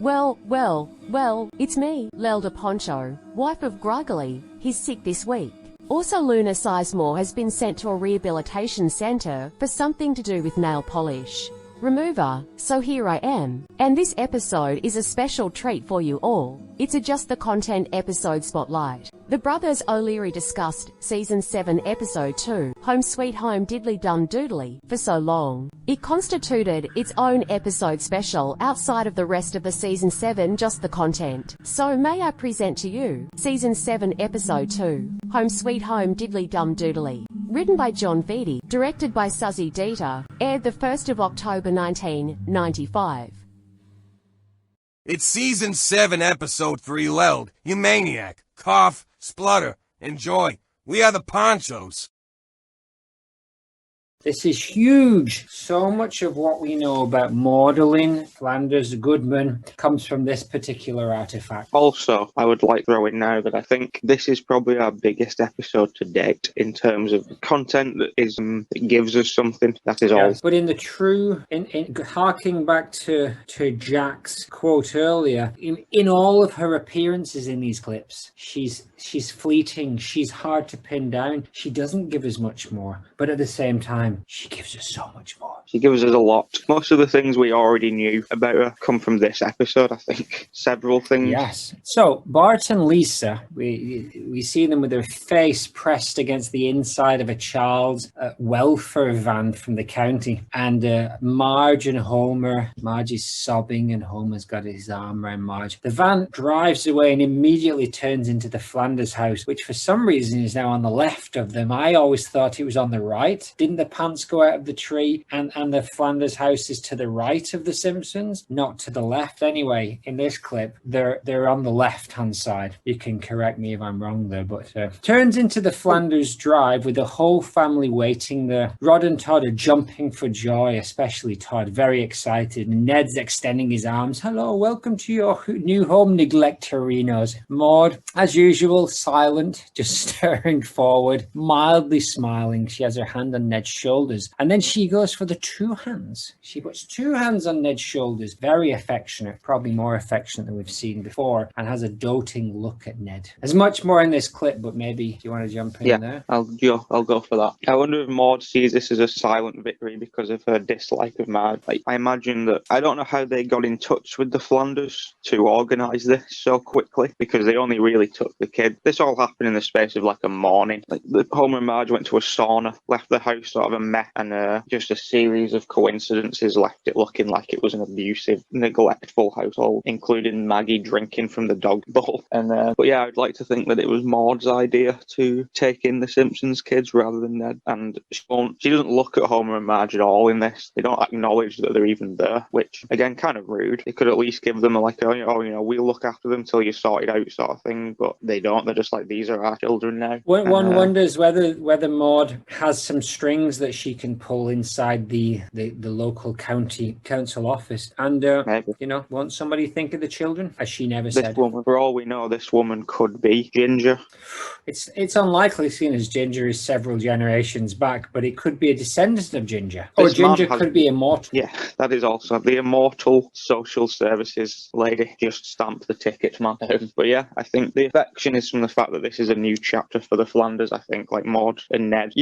Well, it's me, Lelda Poncho, wife of Gruggly. He's sick this week. Also, Luna Sizemore has been sent to a rehabilitation centre for something to do with nail polish remover, so here I am. And this episode is a special treat for you all. It's a Just the Content episode spotlight. The brothers O'Leary discussed Season 7 Episode 2, Home Sweet Home Diddly Dum Doodily, for so long. It constituted its own episode special outside of the rest of the Season 7 Just the Content. So may I present to you Season 7 Episode 2, Home Sweet Home Diddly Dum Doodily. Written by John Vitti, directed by Suzy Dieter, aired the 1st of October 1995. It's Season 7, Episode 3, Leld, you maniac. Cough, splutter, enjoy. We are the Ponchos. This is huge. So much of what we know about modelling, Flanders, Goodman, comes from this particular artifact. Also, I would like to throw in now that I think this is probably our biggest episode to date in terms of content that gives us something. That is all. But in the true, in harking back to Jack's quote earlier, in all of her appearances in these clips, she's fleeting. She's hard to pin down. She doesn't give us much more, but at the same time, she gives us so much more. She gives us a lot. Most of the things we already knew about her come from this episode, I think. Several things. Yes. So, Bart and Lisa, we see them with their face pressed against the inside of a child's welfare van from the county. And Marge and Homer, Marge is sobbing and Homer's got his arm around Marge. The van drives away and immediately turns into the Flanders house, which for some reason is now on the left of them. I always thought it was on the right. Didn't the pants go out of the tree and the Flanders house is to the right of the Simpsons, not to the left? Anyway, in this clip, they're on the left-hand side. You can correct me if I'm wrong there, but turns into the Flanders drive with the whole family waiting there. Rod and Todd are jumping for joy, especially Todd, very excited. Ned's extending his arms. Hello, welcome to your new home, neglectorinos. Maude, as usual, silent, just staring forward, mildly smiling. She has her hand on Ned's shoulders, and then she goes for the two hands. She puts two hands on Ned's shoulders, very affectionate, probably more affectionate than we've seen before, and has a doting look at Ned. There's much more in this clip, but maybe do you want to jump in there? I'll go for that. I wonder if Maude sees this as a silent victory because of her dislike of Marge. I imagine that, I don't know how they got in touch with the Flanders to organise this so quickly, because they only really took the kid. This all happened in the space of like a morning. Like Homer and Marge went to a sauna, left the house sort of a mess, and just a series of coincidences left it looking like it was an abusive, neglectful household, including Maggie drinking from the dog bowl. And but yeah, I'd like to think that it was Maude's idea to take in the Simpsons kids rather than Ned. And she doesn't look at Homer and Marge at all in this. They don't acknowledge that they're even there, which again, kind of rude. They could at least give them we'll look after them till you sort it out sort of thing. But they don't. They're just like, these are our children now. One wonders whether Maude has some strings that she can pull inside the local county council office, and won't somebody think of the children, as she never said. Woman, for all we know, this woman could be Ginger. It's unlikely, seeing as Ginger is several generations back, but it could be a descendant of Ginger, or Ginger could be immortal. Yeah, that is also the immortal social services lady. Just stamped the ticket, man. But yeah, I think the affection is from the fact that this is a new chapter for the Flanders. I think like Maude and Ned,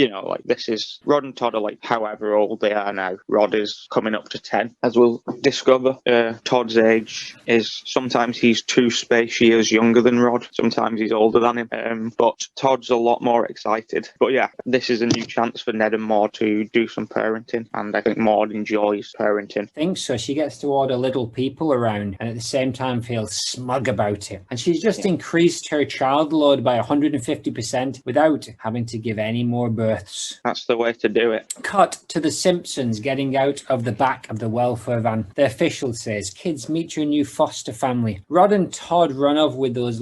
this is Rod and Todd are like however old they are now. Rod is coming up to 10, as we'll discover. Todd's age is sometimes he's 2 space years younger than Rod, sometimes he's older than him, but Todd's a lot more excited. But yeah, this is a new chance for Ned and Maude to do some parenting, and I think Maude enjoys parenting. I think so. She gets to order little people around and at the same time feels smug about it, and she's just increased her child load by 150% without having to give any more births. That's the way to do it. Cut to the Simpsons getting out of the back of the welfare van. The official says, "Kids, meet your new foster family." Rod and Todd run off with those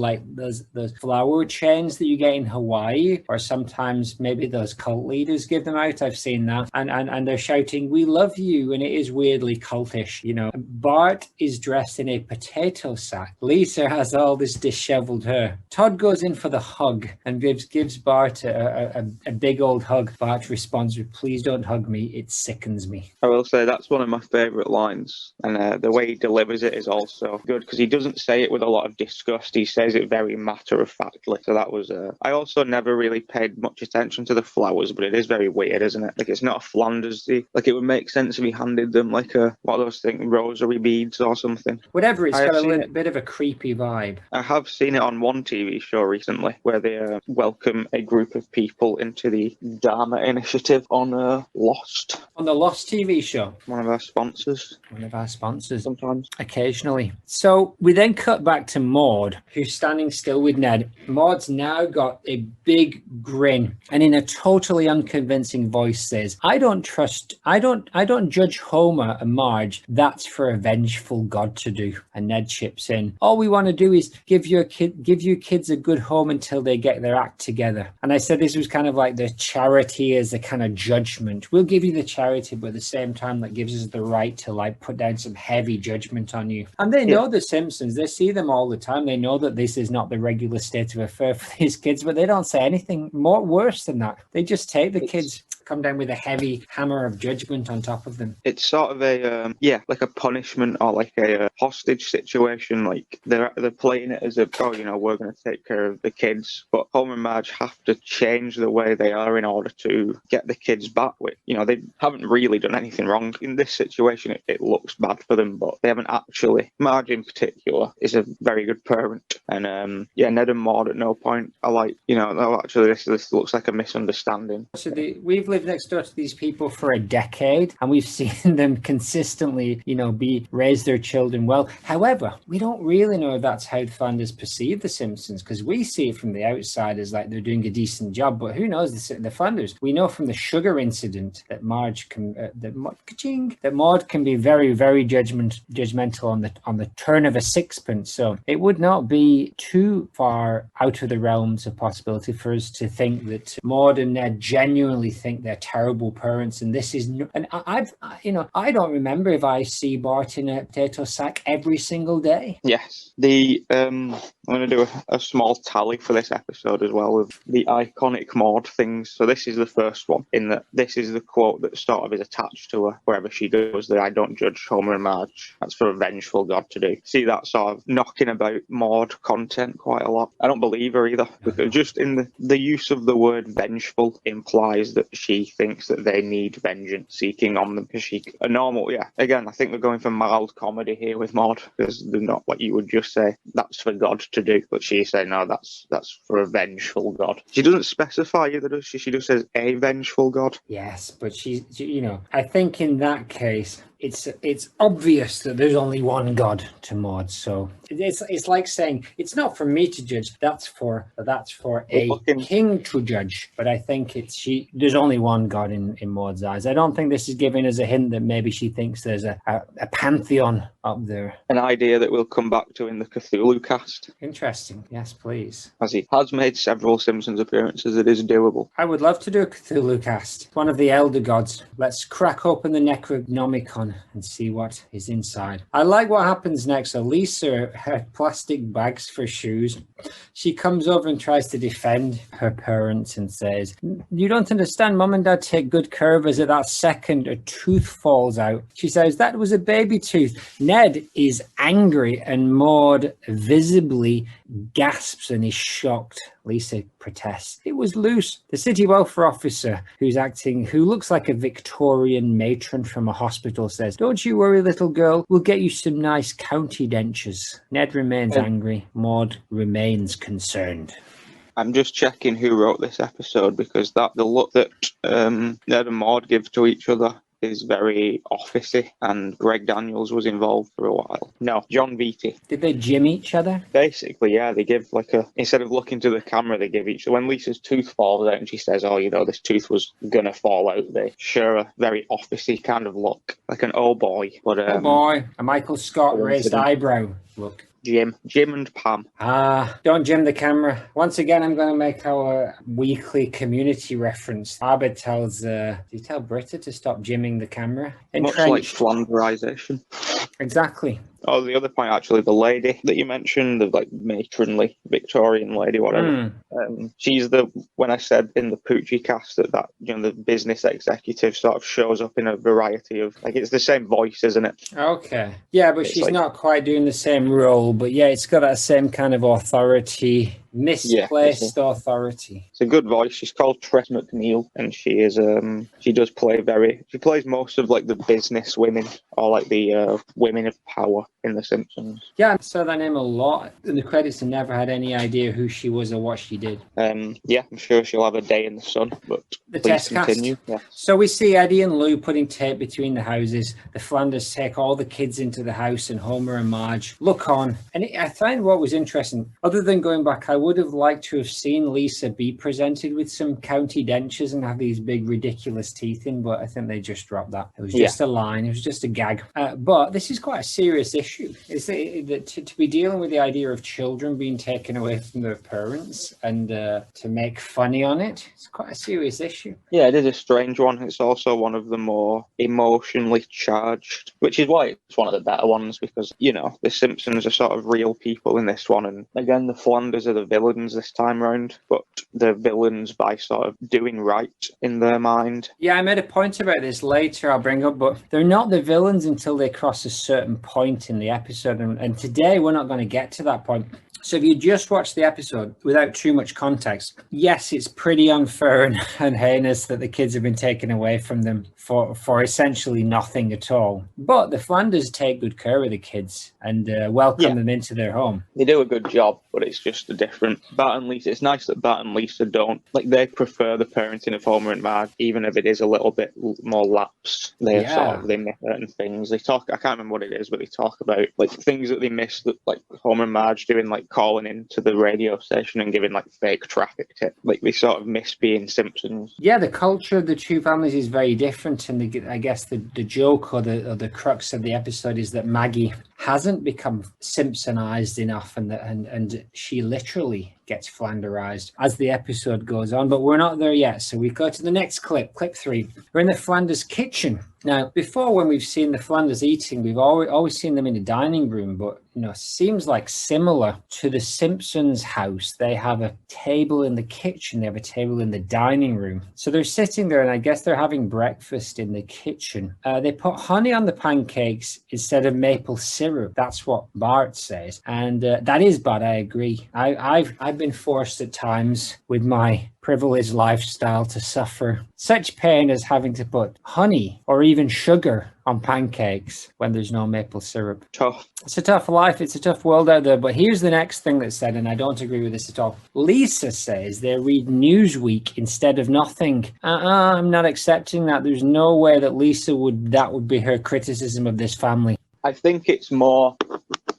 flower chains that you get in Hawaii, or sometimes maybe those cult leaders give them out. I've seen that. And they're shouting, "We love you," and it is weirdly cultish, Bart is dressed in a potato sack. Lisa has all this disheveled hair. Todd goes in for the hug and gives Bart a big old hug. Bart responds with, please don't hug me. It sickens me. I will say that's one of my favourite lines, and the way he delivers it is also good because he doesn't say it with a lot of disgust. He says it very matter-of-factly. So that was. I also never really paid much attention to the flowers, but it is very weird, isn't it? Like it's not a Flanders. Like it would make sense if he handed them like what are those things, rosary beads or something. Whatever. It's got a bit of a creepy vibe. I have seen it on one TV show recently where they welcome a group of people into the Dharma Initiative on Lost. On the Lost TV show. One of our sponsors. Sometimes. Occasionally. So we then cut back to Maude, who's standing still with Ned. Maude's now got a big grin and in a totally unconvincing voice says, I don't judge Homer and Marge. That's for a vengeful God to do. And Ned chips in. All we want to do is give you kids a good home until they get their act together. And I said this was kind of like the charity as a kind of judgment. We'll give you the charity, but at the same time that gives us the right to like put down some heavy judgment on you. And they know the Simpsons. They see them all the time. They know that this is not the regular state of affair for these kids, but they don't say anything worse than that. They just take the kids, come down with a heavy hammer of judgment on top of them. It's sort of a like a punishment or like a hostage situation. Like they're playing it as we're going to take care of the kids, but Homer and Marge have to change the way they are in order to get the kids back. With they haven't really done anything wrong in this situation. It looks bad for them, but they haven't actually. Marge in particular is a very good parent, and Ned and Maude at no point are like no, actually this looks like a misunderstanding. So we've lived next door to these people for a decade, and we've seen them consistently, raise their children well. However, we don't really know if that's how Flanders perceive the Simpsons, because we see it from the outside as like they're doing a decent job, but who knows the Flanders? We know from the sugar incident that Marge can, that Maude can be very, very judgmental on the turn of a sixpence. So it would not be too far out of the realms of possibility for us to think that Maude and Ned genuinely think they're terrible parents, and this is and I don't remember if I see Bart in a potato sack every single day. Yes, I'm going to do a small tally for this episode as well of the iconic Maude things. So this is the first one, in that this is the quote that sort of is attached to her wherever she goes, that I don't judge Homer and Marge. That's for a vengeful God to do. See that sort of knocking about Maude content quite a lot. I don't believe her either, because just in the use of the word vengeful implies that she thinks that they need vengeance seeking on them. Because again, I think we're going for mild comedy here with Maude, because they're not what you would just say, that's for God to do. But she said, no, that's for a vengeful God. She doesn't specify either, does she? She just says a vengeful God. Yes, but she I think in that case, it's obvious that there's only one God to Maude. So it's like saying it's not for me to judge. That's for a king to judge. But I think there's only one God in Maude's eyes. I don't think this is giving us a hint that maybe she thinks there's a pantheon up there. An idea that we'll come back to in the Cthulhu cast. Interesting. Yes, please. As he has made several Simpsons appearances, it is doable. I would love to do a Cthulhu cast. One of the elder gods. Let's crack open the Necronomicon and see what is inside. I like what happens next. Elisa had plastic bags for shoes. She comes over and tries to defend her parents and says, you don't understand, Mum and Dad take good care of us. At that second, a tooth falls out. She says, that was a baby tooth. Ned is angry and Maude visibly gasps and is shocked. Lisa protests. It was loose. The city welfare officer, who looks like a Victorian matron from a hospital, says, don't you worry, little girl. We'll get you some nice county dentures. Ned remains angry. Maude remains concerned. I'm just checking who wrote this episode, because the look that Ned and Maude give to each other is very officey, and Greg Daniels was involved for a while. No, John Beatty. Did they gym each other? Basically, yeah. They give instead of looking to the camera, they give each. When Lisa's tooth falls out and she says, this tooth was gonna fall out, they share a very officey kind of look, like an oh boy. But oh boy, a Michael Scott raised eyebrow look. Jim and Pam. Don't jim the camera. Once again, I'm going to make our weekly community reference. Abed tells, do you tell Britta to stop jimming the camera? Much like Flanderization. Exactly. Oh, the other point, actually, the lady that you mentioned, the like matronly Victorian lady, whatever. She's when I said in the Poochie cast that the business executive sort of shows up in a variety of, like, it's the same voice, isn't it? Okay. Yeah, but she's not quite doing the same role. But yeah, it's got that same kind of authority, misplaced authority. It's a good voice. She's called Tress McNeil, and she plays most of like the business women, or like the women of power in The Simpsons. Yeah, I saw that name a lot in the credits and never had any idea who she was or what she did. Yeah, I'm sure she'll have a day in the sun, but the please test continue. cast. Yeah. So we see Eddie and Lou putting tape between the houses. The Flanders take all the kids into the house, and Homer and Marge look on. And I find what was interesting, other than going back, I would have liked to have seen Lisa be presented with some county dentures and have these big ridiculous teeth in, but I think they just dropped that. It was just a line. It was just a gag. But this is quite a serious issue. To be dealing with the idea of children being taken away from their parents and to make funny on it, it's quite a serious issue. Yeah, it is a strange one. It's also one of the more emotionally charged, which is why it's one of the better ones, because, the Simpsons are sort of real people in this one. And again, the Flanders are the villains this time round, but they're villains by sort of doing right in their mind. Yeah, I made a point about this later, I'll bring up, but they're not the villains until they cross a certain point in the episode. And today we're not going to get to that point. So if you just watch the episode without too much context, yes, it's pretty unfair and heinous that the kids have been taken away from them for essentially nothing at all. But the Flanders take good care of the kids and welcome them into their home. They do a good job, but it's just a different... Bart and Lisa, it's nice that Bart and Lisa don't... Like, they prefer the parenting of Homer and Marge, even if it is a little bit more lapsed. They miss certain things. They talk... I can't remember what it is, but they talk about, like, things that they miss, that, like, Homer and Marge doing, like, calling into the radio station and giving, like, fake traffic tips. Like, they sort of miss being Simpsons. Yeah, the culture of the two families is very different, and I guess the joke or the crux of the episode is that Maggie hasn't become Simpsonized enough, and she literally gets Flanderized as the episode goes on. But we're not there yet, so we go to the next clip 3. We're in the Flanders kitchen. Now, before, when we've seen the Flanders eating, we've always seen them in the dining room, but seems like similar to the Simpsons house. They have a table in the kitchen, they have a table in the dining room. So they're sitting there, and I guess they're having breakfast in the kitchen. They put honey on the pancakes instead of maple syrup. That's what Bart says, and that is bad. I agree. I've been forced at times with my privileged lifestyle to suffer such pain as having to put honey or even sugar on pancakes when there's no maple syrup. Tough. It's a tough life. It's a tough world out there. But here's the next thing that's said, and I don't agree with this at all. Lisa says they read Newsweek instead of nothing. I'm not accepting that. There's no way that that would be her criticism of this family. I think it's more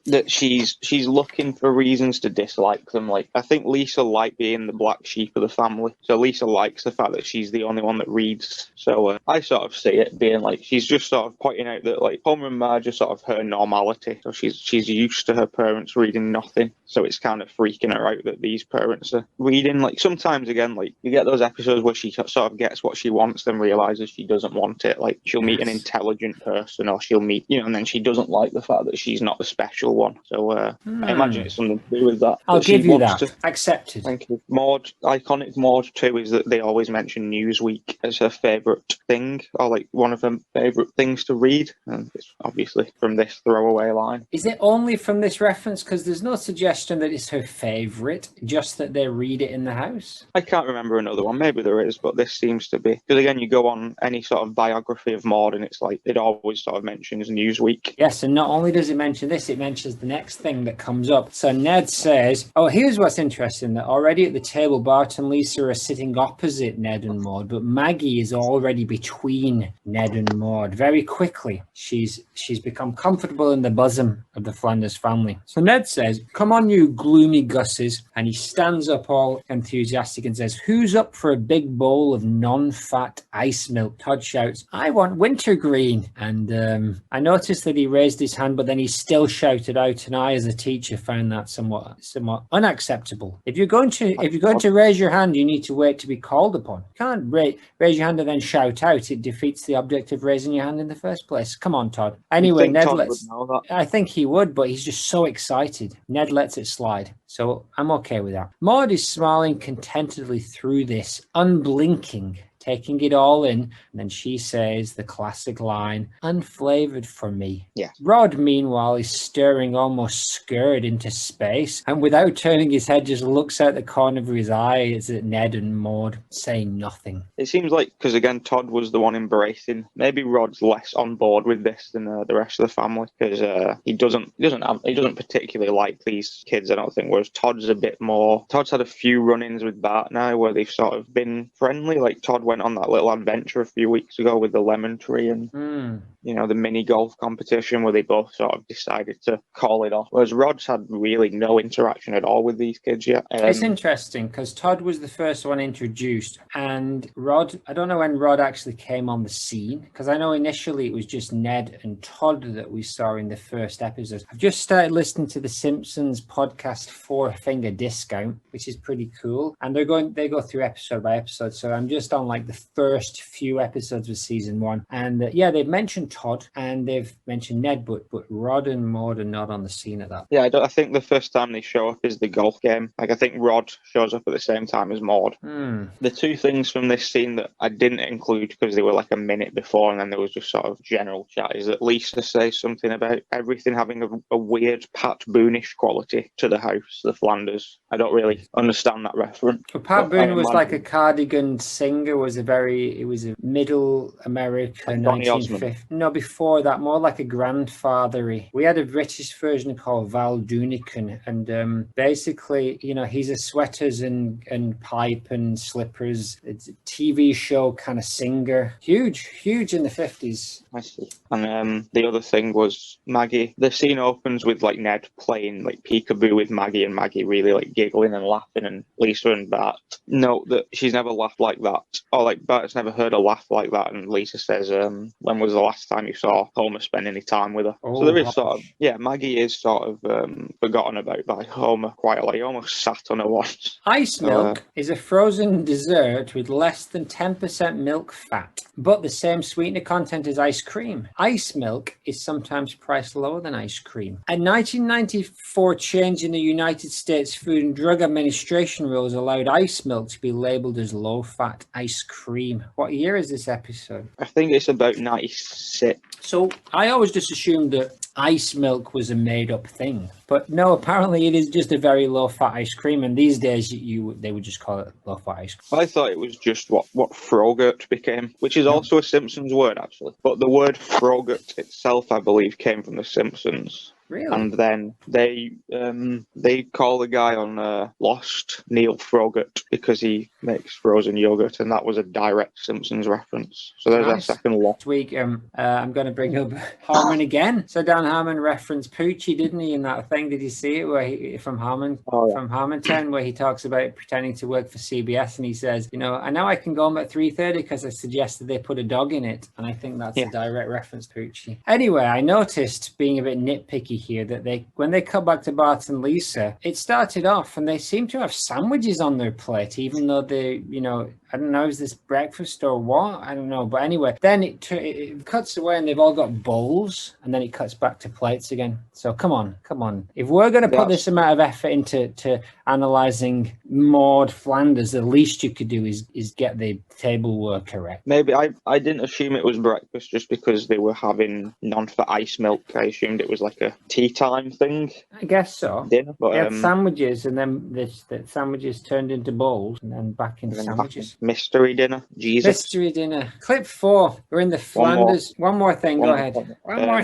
that she's looking for reasons to dislike them. Like, I think Lisa liked being the black sheep of the family, so Lisa likes the fact that she's the only one that reads. So I sort of see it being like she's just sort of pointing out that, like, Homer and Marge are sort of her normality, so she's used to her parents reading nothing, so it's kind of freaking her out that these parents are reading. Like, sometimes, again, like, you get those episodes where she sort of gets what she wants, then realizes she doesn't want it. Like, she'll meet an intelligent person, or she'll meet, and then she doesn't like the fact that she's not the special one. So I imagine it's something to do with that. I'll give you that. Accepted. Thank you. Maude, iconic Maude too, is that they always mention Newsweek as her favourite thing, or like one of her favourite things to read. And it's obviously from this throwaway line. Is it only from this reference? Because there's no suggestion that it's her favourite, just that they read it in the house. I can't remember another one. Maybe there is, but this seems to be. Because again, you go on any sort of biography of Maude, and it's like it always sort of mentions Newsweek. Yes, and not only does it mention this, it mentions the next thing that comes up. So Ned says, here's what's interesting, that already at the table, Bart and Lisa are sitting opposite Ned and Maude, but Maggie is already between Ned and Maude. Very quickly, she's become comfortable in the bosom of the Flanders family. So Ned says, come on, you gloomy gusses. And he stands up all enthusiastic and says, who's up for a big bowl of non-fat ice milk? Todd shouts, I want wintergreen. And I noticed that he raised his hand, but then he still shouted out, and I as a teacher found that somewhat unacceptable. If you're going to raise your hand, you need to wait to be called upon. You can't raise your hand and then shout out. It defeats the object of raising your hand in the first place. Come on, Todd. Anyway, Ned I think he would, but he's just so excited. Ned lets it slide. So I'm okay with that. Maude is smiling contentedly through this, unblinking, taking it all in, and then she says the classic line, unflavored for me. Yeah. Rod, meanwhile, is staring almost scared into space, and without turning his head, just looks out the corner of his eyes at Ned and Maude, saying nothing. It seems like, because again, Todd was the one embracing. Maybe Rod's less on board with this than the rest of the family, because he doesn't particularly like these kids, I don't think. Whereas Todd's a bit more. Todd's had a few run-ins with Bart now, where they've sort of been friendly. Like Todd went on that little adventure a few weeks ago with the lemon tree and the mini golf competition where they both sort of decided to call it off. Whereas Rod's had really no interaction at all with these kids yet. It's interesting because Todd was the first one introduced, and Rod, I don't know when Rod actually came on the scene, because I know initially it was just Ned and Todd that we saw in the first episode. I've just started listening to the Simpsons podcast Four Finger Discount, which is pretty cool, and they go through episode by episode, so I'm just on like the first few episodes of season 1, and they've mentioned Todd and they've mentioned Ned, but Rod and Maude are not on the scene at that. Yeah, I think the first time they show up is the golf game. Like I think Rod shows up at the same time as Maude. The two things from this scene that I didn't include because they were like a minute before and then there was just sort of general chat is that Lisa says something about everything having a weird Pat Boone-ish quality to the house, the Flanders. I don't really understand that reference. Well, Pat Boone was like a cardigan singer, was a middle American 1950s. No, before that, more like a grandfathery. We had a British version called Val Doonican, and basically, he's a sweaters and pipe and slippers. It's a TV show kind of singer. Huge in the 50s. I see. And the other thing was Maggie. The scene opens with like Ned playing like peekaboo with Maggie, and Maggie really like giggling and laughing, and Lisa and Bart note that she's never laughed like that, or like Bart's never heard a laugh like that, and Lisa says, when was the last time you saw Homer spend any time with her? So there is sort of, Maggie is sort of forgotten about by Homer quite a lot. He almost sat on her once. Ice milk is a frozen dessert with less than 10% milk fat, but the same sweetener content as ice cream. Ice milk is sometimes priced lower than ice cream. A 1994 change in the United States Food and Drug Administration rules allowed ice milk to be labeled as low-fat ice cream. What year is this episode? I think it's about 96. So I always just assumed that ice milk was a made-up thing, but no, apparently it is just a very low-fat ice cream, and these days they would just call it low-fat ice cream. I thought it was just what Frogurt became, which is also a Simpsons word actually, but the word Frogurt itself I believe came from the Simpsons. Really? And then they call the guy on Lost Neil Frogurt because he makes frozen yogurt, and that was a direct Simpsons reference. So there's our second Lost. This week, I'm going to bring up Harmon again. So Dan Harmon referenced Poochie, didn't he, in that thing? Did you see it from Harmon? From Harmontown, where he talks about pretending to work for CBS, and he says, I know I can go home at 3:30 because I suggested they put a dog in it, and I think that's a direct reference to Poochie. Anyway, I noticed, being a bit nitpicky here, that when they come back to Bart and Lisa, it started off and they seem to have sandwiches on their plate, even though they, I don't know, is this breakfast or what? I don't know. But anyway, then it cuts away and they've all got bowls, and then it cuts back to plates again. So come on. If we're going to put this amount of effort into analysing Maude Flanders, the least you could do is get the tableware correct. Maybe I didn't assume it was breakfast just because they were having non-fat ice milk. I assumed it was like a tea time thing. I guess so. Dinner, but they had sandwiches, and then the sandwiches turned into bowls, and then back into sandwiches. Mystery dinner. Jesus. Mystery dinner. Clip 4. We're in the Flanders. One more thing. Go ahead. One more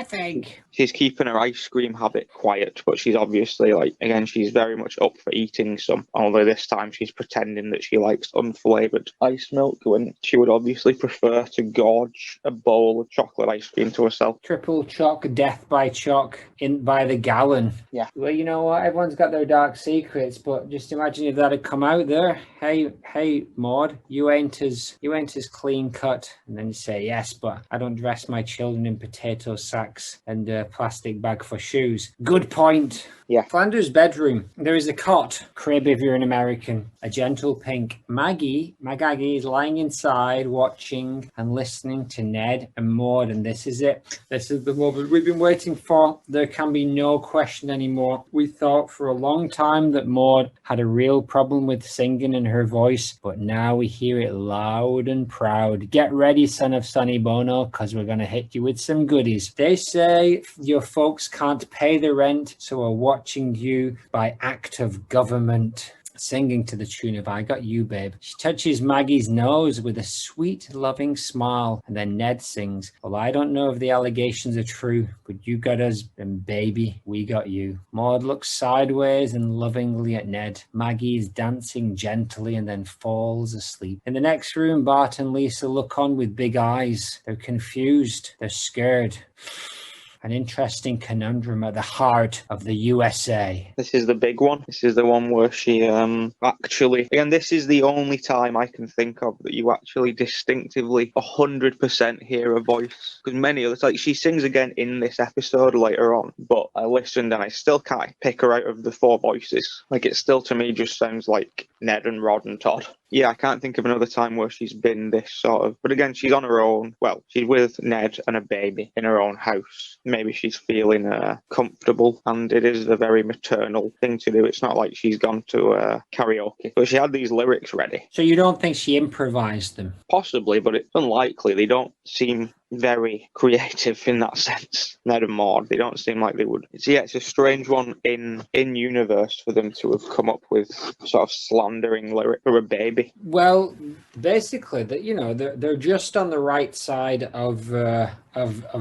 thing. she's keeping her ice cream habit quiet, but she's obviously, like, again, she's very much up for eating some, although this time she's pretending that she likes unflavoured ice milk when she would obviously prefer to gorge a bowl of chocolate ice cream to herself. Triple choc, death by choc, in by the gallon. Yeah. Well, you know what? Everyone's got their dark secrets, but just imagine if that had come out there. Hey, Maude, you ain't as clean cut. And then you say, yes, but I don't dress my children in potato sacks and a plastic bag for shoes. Good point. Yeah. Flanders' bedroom. There is a cot, crib if you're an American, a gentle pink. Maggie is lying inside watching and listening to Ned and Maude, and this is it. This is the moment we've been waiting for. There can be no question anymore. We thought for a long time that Maude had a real problem with singing in her voice, but now we hear it loud and proud. Get ready, son of Sonny Bono, because we're going to hit you with some goodies. They say your folks can't pay the rent, so we're watching you by act of government. Singing to the tune of I Got You, Babe. She touches Maggie's nose with a sweet, loving smile, and then Ned sings, well, I don't know if the allegations are true, but you got us, and baby, we got you. Maude looks sideways and lovingly at Ned. Maggie is dancing gently and then falls asleep. In the next room, Bart and Lisa look on with big eyes. They're confused. They're scared. An interesting conundrum at the heart of the USA. This is the big one. This is the one where she actually... Again, this is the only time I can think of that you actually distinctively 100% hear her voice. Because many others... Like, she sings again in this episode later on, but I listened and I still can't pick her out of the four voices. Like, it still, to me, just sounds like Ned and Rod and Todd. Yeah, I can't think of another time where she's been this sort of... But again, she's on her own. Well, she's with Ned and a baby in her own house. Maybe she's feeling comfortable, and it is a very maternal thing to do. It's not like she's gone to karaoke. But she had these lyrics ready. So you don't think she improvised them? Possibly, but it's unlikely. They don't seem very creative in that sense. Ned and Maude, they don't seem like they would. It's a strange one in universe for them to have come up with sort of slandering lyric for a baby. Well, basically, they're just on the right side of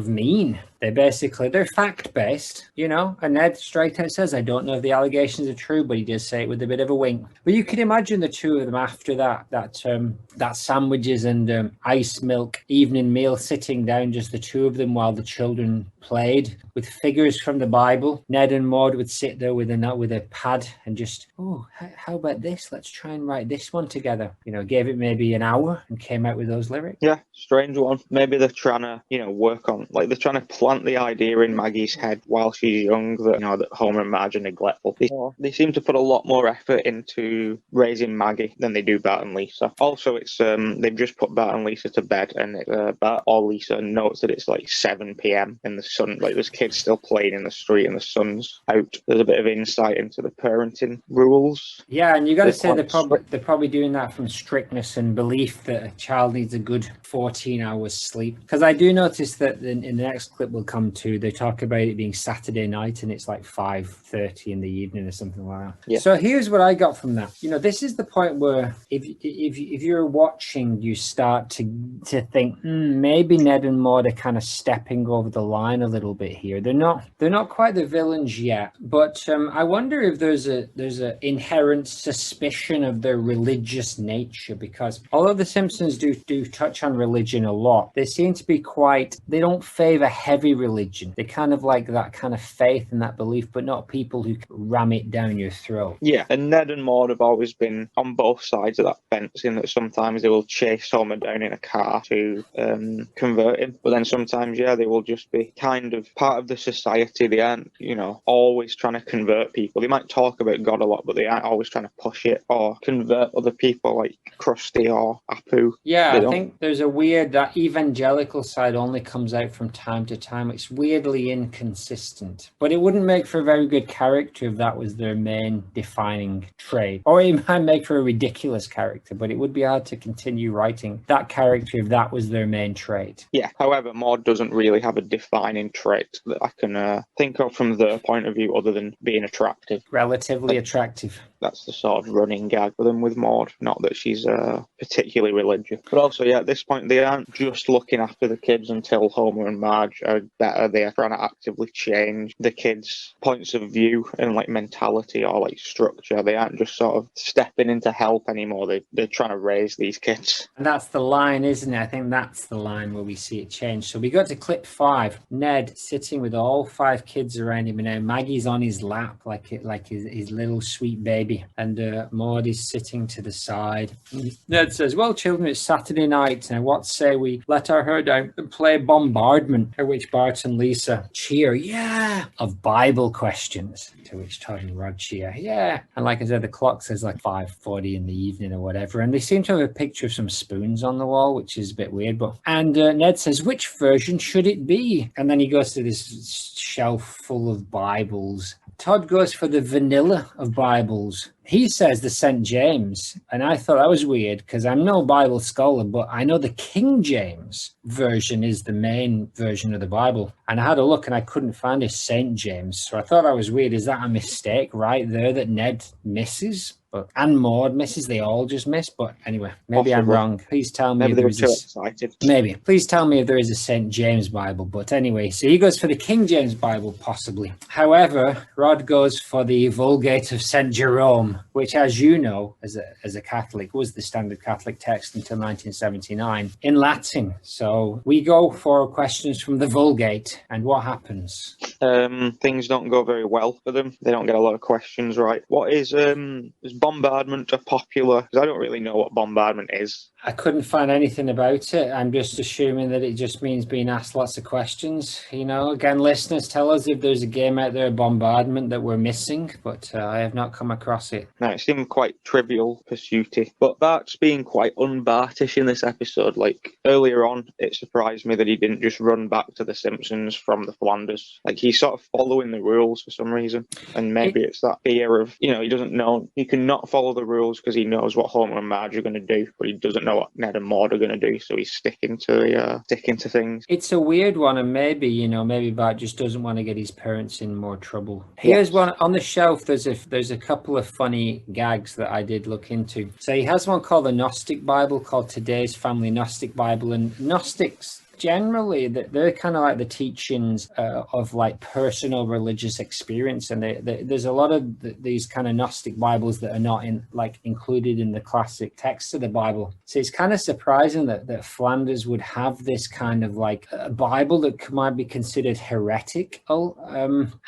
mean. They're fact-based, and Ned straight out says, I don't know if the allegations are true, but he does say it with a bit of a wink. But you can imagine the two of them after that sandwiches and ice milk evening meal, sitting down, just the two of them while the children played with figures from the Bible. Ned and Maude would sit there with a pad and just, how about this? Let's try and write this one together. Gave it maybe an hour and came out with those lyrics. Yeah, strange one. Maybe they're trying to, work on, like they're trying to plant the idea in Maggie's head while she's young that, that Homer and Marge are neglectful. They seem to put a lot more effort into raising Maggie than they do Bart and Lisa. Also, it's they've just put Bart and Lisa to bed, and Bart or Lisa notes that it's like 7 p.m. and the sun, like there's kids still playing in the street and the sun's out. There's a bit of insight into the parenting rules. Yeah, and you got to say they're probably doing that from strictness and belief that a child needs a good 14 hours sleep. Because I do notice that in the next clip we'll come to, they talk about it being Saturday night and it's like 5:30 in the evening or something like that. Yeah. So here's what I got from that. This is the point where if you're watching, you start to think maybe Ned and Maude are kind of stepping over the line a little bit here. They're not quite the villains yet, but I wonder if there's a inherent suspicion of their religious nature, because although the Simpsons do touch on religion a lot, they seem to be they don't favor heavy religion. They kind of like that kind of faith and that belief, but not people who ram it down your throat. Yeah, and Ned and Maude have always been on both sides of that fence, in that sometimes they will chase Homer down in a car to convert him, but then sometimes, they will just be kind of part of the society. They aren't, always trying to convert people. They might talk about God a lot, but they aren't always trying to push it or convert other people like Krusty or Apu. Yeah, I think there's that evangelical side only comes out from time to time. It's weirdly inconsistent, but it wouldn't make for a very good character if that was their main defining trait. Or it might make for a ridiculous character, but it would be hard to continue writing that character if that was their main trait. Yeah, however, Maude doesn't really have a defining trait that I can think of from their point of view other than being attractive. Relatively attractive. that's the sort of running gag for them with Maude. Not that she's particularly religious. But also, yeah, at this point, they aren't just looking after the kids until Homer and Marge are better. They are trying to actively change the kids' points of view and like mentality or like structure. They aren't just sort of stepping in to help anymore. They're trying to raise these kids. And that's the line, isn't it? I think that's the line where we see it change. So we go to clip 5. Ned sitting with all 5 kids around him, and now Maggie's on his lap like his little sweet baby, and Maude is sitting to the side. Ned says, "Well, children, it's Saturday night. Now, what say we let our hair down and play Bombardment?" At which Bart and Lisa cheer, "Yeah!" of Bible questions. To which Todd and Rod cheer, "Yeah!" And like I said, the clock says like 5:40 in the evening or whatever, and they seem to have a picture of some spoons on the wall, which is a bit weird. But Ned says, "Which version should it be?" And then he goes to this shelf full of Bibles. Todd goes for the vanilla of Bibles. He says the St. James, and I thought that was weird because I'm no Bible scholar, but I know the King James version is the main version of the Bible. And I had a look and I couldn't find a St. James. So I thought that was weird. Is that a mistake right there that Ned misses? And Maude misses, they all just miss. But anyway, maybe I'm wrong. Please tell me if there is excited. Maybe. Please tell me if there is a St. James Bible. But anyway, so he goes for the King James Bible, possibly. However, Rod goes for the Vulgate of St. Jerome, which, as you know, as a Catholic, was the standard Catholic text until 1979 in Latin. So we go for questions from the Vulgate. And what happens? Things don't go very well for them. They don't get a lot of questions right. What is Bombardment a popular? Because I don't really know what Bombardment is. I couldn't find anything about it. I'm just assuming that it just means being asked lots of questions. You know, again, listeners, tell us if there's a game out there, Bombardment, that we're missing, but I have not come across it. No, it seemed quite trivial pursuity. But Bart's being quite un-Bartish in this episode. Like, earlier on, it surprised me that he didn't just run back to the Simpsons from the Flanders. Like, he's sort of following the rules for some reason. And maybe it's that fear of, you know, he doesn't know. He can not follow the rules because he knows what Homer and Marge are going to do, but he doesn't know what Ned and Maude are going to do, so he's sticking to things. It's a weird one, and maybe Bart just doesn't want to get his parents in more trouble. Here's one on the shelf. There's a couple of funny gags that I did look into. So he has one called the Gnostic Bible, called Today's Family Gnostic Bible, and Gnostics generally they're kind of like the teachings of like personal religious experience, and there's a lot of these kind of Gnostic Bibles that are not included in the classic text of the Bible. So it's kind of surprising that Flanders would have this kind of like a Bible that might be considered heretical,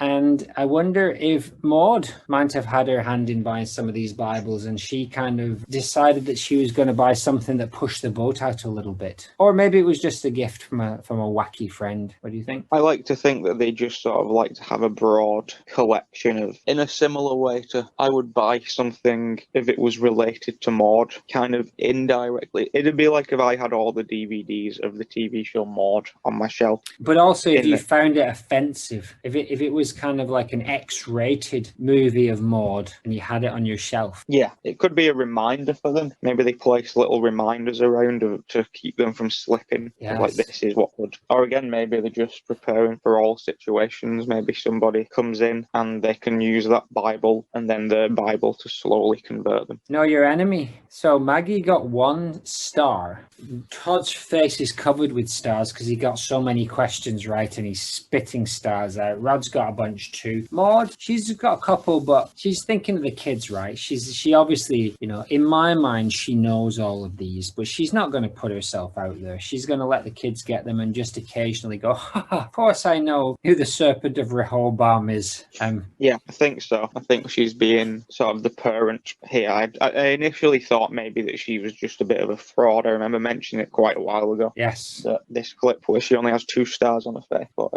and I wonder if Maude might have had her hand in buying some of these Bibles, and she kind of decided that she was going to buy something that pushed the boat out a little bit, or maybe it was just a gift from a wacky friend. What do you think? I like to think that they just sort of like to have a broad collection of, in a similar way to, I would buy something if it was related to Maude, kind of indirectly. It'd be like if I had all the DVDs of the TV show Maude on my shelf. But also if you found it offensive, if it was kind of like an X-rated movie of Maude and you had it on your shelf. Yeah, it could be a reminder for them. Maybe they place little reminders around to keep them from slipping. Yes. Like, this is what would, or again, maybe they're just preparing for all situations. Maybe somebody comes in and they can use that Bible and then the Bible to slowly convert them. Know your enemy. So Maggie got 1 star. Todd's face is covered with stars because he got so many questions right and he's spitting stars out. Rod's got a bunch too. Maude, she's got a couple, but she's thinking of the kids, right? She obviously, in my mind, she knows all of these, but she's not going to put herself out there. She's going to let the kids get them and just occasionally go, of course I know who the Serpent of Rehoboam is. Yeah, I think so. I think she's being sort of the parent here. I initially thought maybe that she was just a bit of a fraud. I remember mentioning it quite a while ago. Yes. This clip where she only has 2 stars on her face. But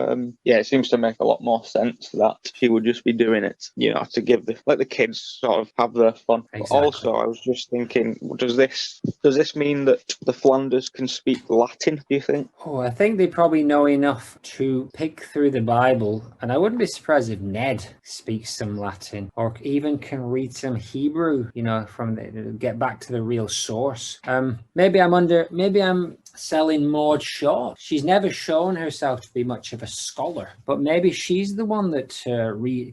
yeah, it seems to make a lot more sense that she would just be doing it, to give let the kids sort of have their fun. Exactly. But also, I was just thinking, does this mean that the Flanders can speak Latin, do you think? Oh, I think they probably know enough to pick through the Bible, and I wouldn't be surprised if Ned speaks some Latin or even can read some Hebrew, get back to the real source. Maybe I'm selling Maude short. She's never shown herself to be much of a scholar, but maybe she's the one that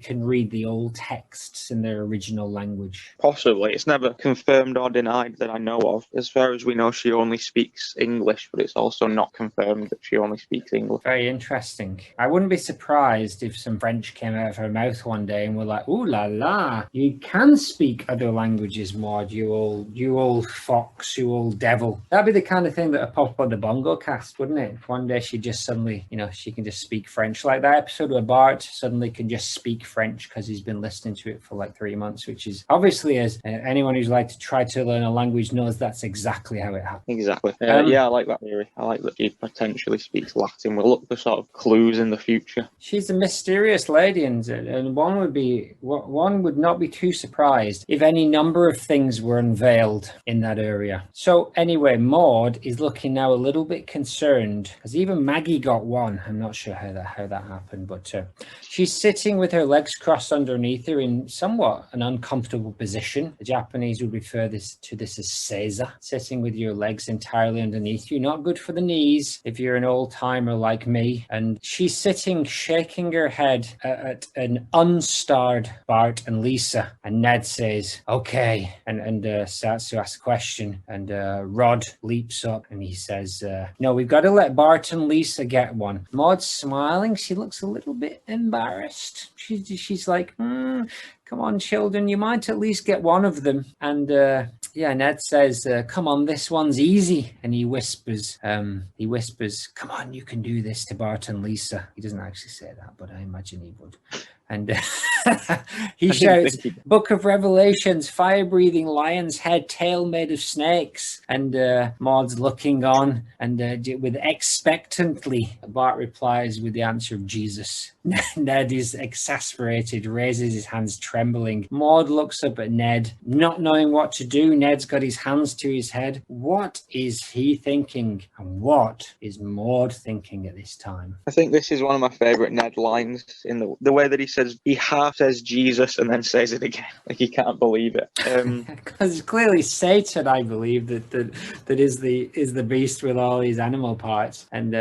can read the old texts in their original language. Possibly. It's never confirmed or denied that I know of. As far as we know, she only speaks English, but it's also not confirmed that she only speaks English. Very interesting. I wouldn't be surprised if some French came out of her mouth one day and were like, "Ooh la la, you can speak other languages, Maude, you old fox, you old devil." That'd be the kind of thing that would pop up on the Bongo Cast, wouldn't it? One day she just suddenly, she can just speak French. Like that episode where Bart suddenly can just speak French because he's been listening to it for like 3 months, which is obviously, as anyone who's like to try to learn a language knows, that's exactly how it happens. Exactly. Yeah, I like that theory. I like that she potentially speaks Latin. We'll look for sort of clues in the future. She's a mysterious lady, and one would not be too surprised if any number of things were unveiled in that area. So anyway, Maude is looking now a little bit concerned because even Maggie got one. I'm not sure how that happened, but she's sitting with her legs crossed underneath her in somewhat an uncomfortable position. The Japanese would refer to this as seiza, sitting with your legs entirely underneath you. Not good for the knees if you're an old timer like me. And she's sitting shaking her head at an unstarred Bart and Lisa. And Ned says, "Okay," and starts to ask a question. And Rod leaps up and he says, "No, we've got to let Bart and Lisa get one." Maude's smiling. She looks a little bit embarrassed. She's like, "Come on, children, you might at least get one of them." And Ned says, "Come on, this one's easy." And he whispers, "Come on, you can do this," to Bart and Lisa. He doesn't actually say that, but I imagine he would. And he shouts, "Book of Revelations, fire-breathing lion's head, tail made of snakes." And Maude's looking on, and with expectantly, Bart replies with the answer of Jesus. Ned is exasperated, raises his hands trembling. Maude looks up at Ned, not knowing what to do. Ned's got his hands to his head. What is he thinking? And what is Maude thinking at this time? I think this is one of my favourite Ned lines, in the way that he says, he half says Jesus and then says it again. Like he can't believe it. Because clearly Satan, I believe, that is the beast with all these animal parts. And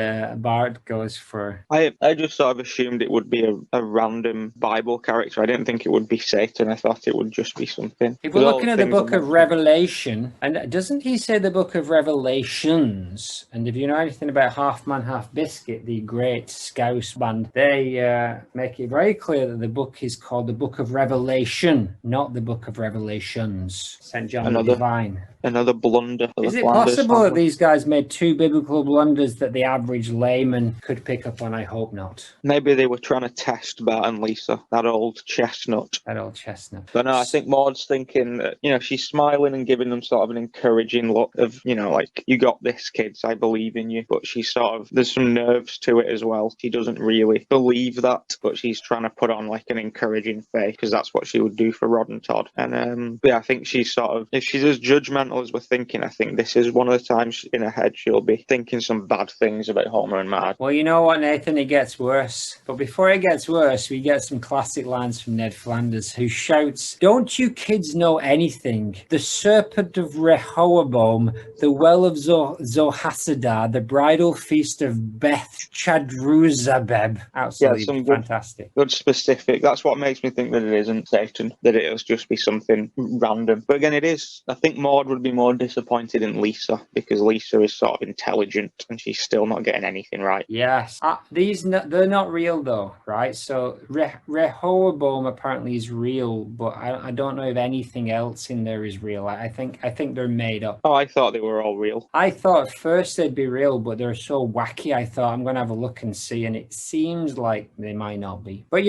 Bart goes for... I just sort of assumed it would be a random Bible character. I didn't think it would be Satan. I thought it would just be something. If we're looking at the book of Revelation, and doesn't he say the book of Revelations? And if you know anything about Half Man, Half Biscuit, the great Scouse band, they make it very clear that the book is called the Book of Revelation, not the Book of Revelations. St. John the Divine. Another blunder. Is it possible that these guys made two biblical blunders that the average layman could pick up on? I hope not. Maybe they were trying to test Bart and Lisa, that old chestnut. But no, I think Maude's thinking that, she's smiling and giving them sort of an encouraging look of, like, "You got this, kids, I believe in you." But she's sort of, there's some nerves to it as well. She doesn't really believe that, but she's trying to put on like an encouraging face because that's what she would do for Rod and Todd. And I think she's sort of, if she's as judgmental as we're thinking, I think this is one of the times in her head she'll be thinking some bad things about Homer and Marge. Well, you know what, Nathan, it gets worse. But before it gets worse, we get some classic lines from Ned Flanders, who shouts, "Don't you kids know anything? The serpent of Rehoboam, the well of Zohasadah, the bridal feast of Beth Chadruzabeb." Absolutely fantastic. Good specific. That's what makes me think that it isn't Satan, that it'll just be something random. But again, it is. I think Maude would be more disappointed in Lisa because Lisa is sort of intelligent and she's still not getting anything right. Yes. They're not real though, right? So Rehoboam apparently is real, but I don't know if anything else in there is real. I think they're made up. Oh, I thought they were all real. I thought at first they'd be real, but they're so wacky. I thought I'm going to have a look and see, and it seems like they might not be. But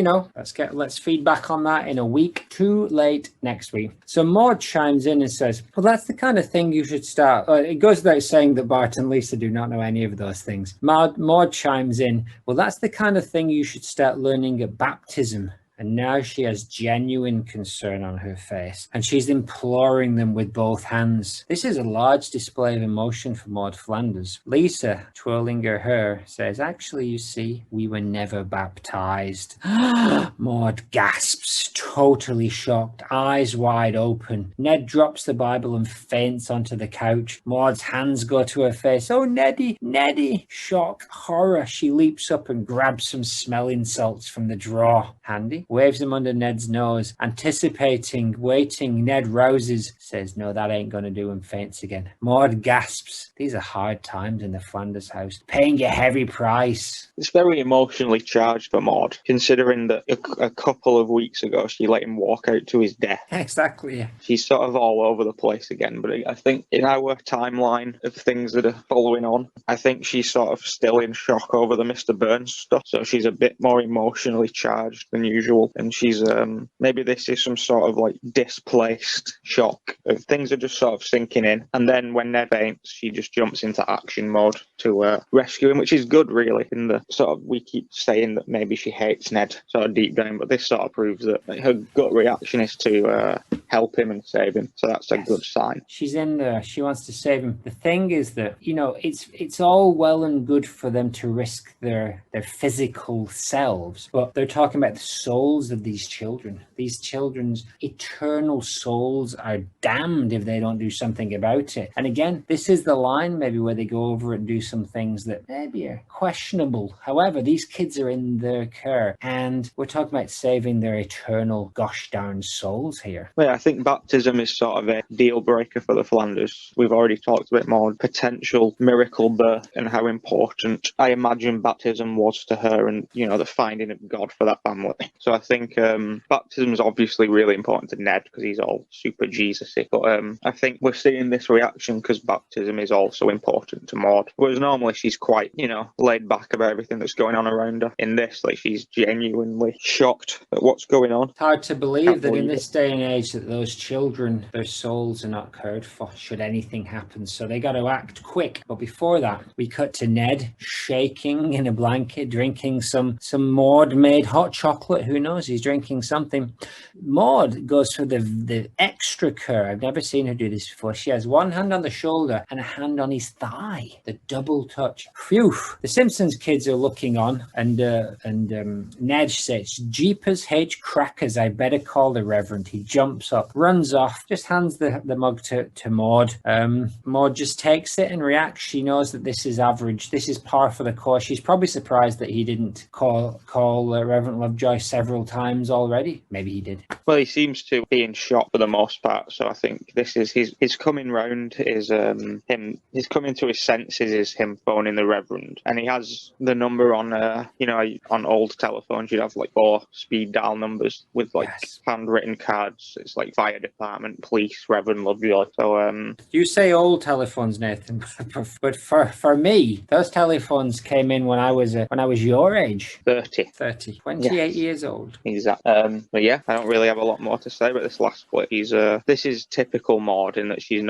let's feedback on that in a week. Too late next week. So Maude chimes in and says, "Well, that's the kind of thing you should start." It goes without saying that Bart and Lisa do not know any of those things. Maude chimes in, "Well, that's the kind of thing you should start learning at baptism." And now she has genuine concern on her face, and she's imploring them with both hands. This is a large display of emotion for Maude Flanders. Lisa, twirling her hair, says, actually, you see, we were never baptized. Maude gasps, totally shocked, eyes wide open. Ned drops the Bible and faints onto the couch. Maude's hands go to her face. Oh, Neddy, Neddy! Shock, horror. She leaps up and grabs some smelling salts from the drawer. Handy. Waves them under Ned's nose. Anticipating, waiting, Ned rouses. Says, no, that ain't gonna do, and faints again. Maude gasps. These are hard times in the Flanders house. Paying a heavy price. It's very emotionally charged for Maude, considering that a couple of weeks ago she let him walk out to his death. Exactly, yeah. She's sort of all over the place again, but I think in our timeline of things that are following on, I think she's sort of still in shock over the Mr. Burns stuff, so she's a bit more emotionally charged than usual, and she's maybe this is some sort of like displaced shock of things are just sort of sinking in, and then when Ned faints, she just jumps into action mode to rescue him, which is good really. In the sort of, we keep saying that maybe she hates Ned sort of deep down, but this sort of proves that her gut reaction is to help him and save him, so that's a good sign. She's in there, she wants to save him. The thing is that, you know, it's all well and good for them to risk their physical selves, but they're talking about the souls of these children. These children's eternal souls are damned if they don't do something about it. And again, this is the line maybe where they go over and do some things that maybe are questionable. However, these kids are in their care, and we're talking about saving their eternal gosh darn souls here. Well, I think baptism is sort of a deal breaker for the Flanders. We've already talked a bit more on potential miracle birth and how important I imagine baptism was to her, and, you know, the finding of God for that family. So I think baptism is obviously really important to Ned because he's all super Jesus-y, but I think we're seeing this reaction because baptism is also important to Maude. Whereas normally she's quite, you know, laid back about everything that's going on around her. In this, like, she's genuinely shocked at what's going on. It's hard to believe that in this day and age that those children, their souls are not cared for should anything happen. So they got to act quick. But before that, we cut to Ned shaking in a blanket, drinking some Maude-made hot chocolate. Who knows? He's drinking something. Maude goes for the extra care. I've never seen her do this before. She has one hand on the shoulder and a hand on his thigh. The double touch. Phew. The Simpsons kids are looking on, and Ned says, Jeepers H crackers, I better call the Reverend. He jumps up, runs off, just hands the mug to Maude. Maude just takes it and reacts. She knows that this is average. This is par for the course. She's probably surprised that he didn't call Reverend Lovejoy several times already. Maybe he did. Well, he seems to be in shock for the most part, so I think this is his coming round is his coming to his senses is him phoning the Reverend, and he has the number on on old telephones you'd have like 4 speed dial numbers with like handwritten cards. It's like fire department, police, Reverend Lovejoy. So you say old telephones, Nathan, but for me, those telephones came in when I was your age. 28 years old. Exactly. But yeah, I don't really have a lot more to say about this last split. This is typical Maude in that she's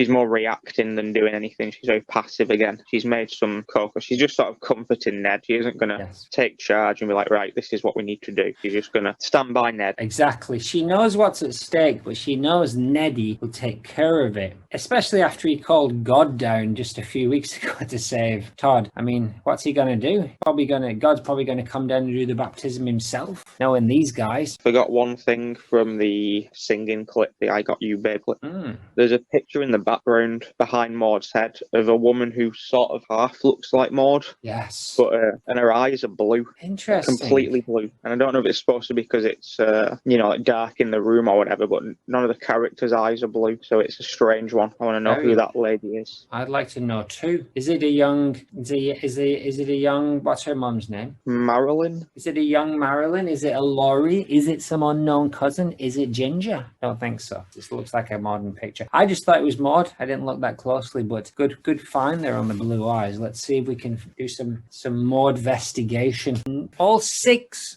more reacting than doing anything. She's very passive again. She's made some cocoa. She's just sort of comforting Ned. She isn't going to take charge and be like, right, this is what we need to do. She's just going to stand by Ned. Exactly. She knows what's at stake, but she knows Neddy will take care of it, especially after he called God down just a few weeks ago to save Todd. I mean, what's he going to do? God's probably going to come down and do the baptism himself, knowing these guys. Forgot one thing from the singing clip, the I Got You Babe clip. There's a picture in the background behind Maude's head of a woman who sort of half looks like Maude. Yes. But and her eyes are blue. Interesting. Completely blue. And I don't know if it's supposed to be because it's like dark in the room or whatever, but none of the characters' eyes are blue, so it's a strange one. I want to know who that lady is. I'd like to know too. Is it a young what's her mum's name? Marilyn? Is it a young Marilyn? Is it a Laurie? Is it some unknown cousin? Is it Ginger? I don't think so. This looks like a modern picture. I just thought it was Maude. I didn't look that closely, but good find there on the blue eyes. Let's see if we can do some Maude investigation. All six,